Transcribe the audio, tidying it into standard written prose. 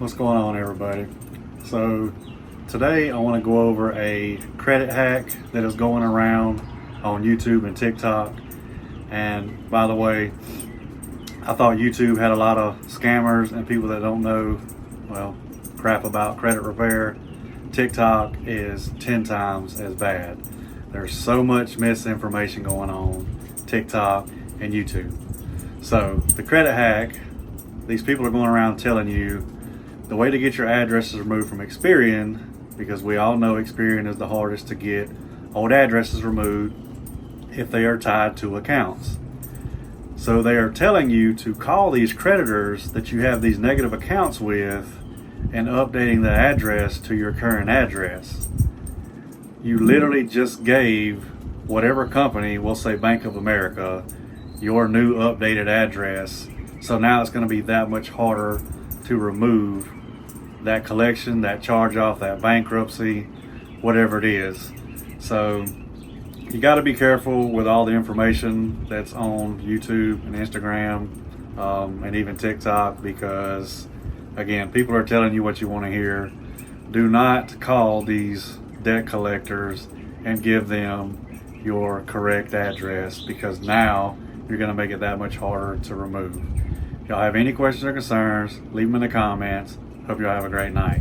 What's going on, everybody? So today I want to go over a credit hack that is going around on YouTube and TikTok. And by the way, I thought YouTube had a lot of scammers and people that don't know, well, crap about credit repair. TikTok is 10 times as bad. There's so much misinformation going on TikTok and YouTube. So the credit hack, these people are going around telling you the way to get your addresses removed from Experian, because we all know Experian is the hardest to get old addresses removed if they are tied to accounts. So they are telling you to call these creditors that you have these negative accounts with and updating the address to your current address. You literally just gave whatever company, we'll say Bank of America, your new updated address. So now it's going to be that much harder to remove that collection, that charge off, that bankruptcy, whatever it is. So you got to be careful with all the information that's on YouTube and Instagram and even TikTok, because again, people are telling you what you want to hear. Do not call these debt collectors and give them your correct address, because now you're going to make it that much harder to remove. If y'all have any questions or concerns, leave them in the comments. Hope y'all have a great night.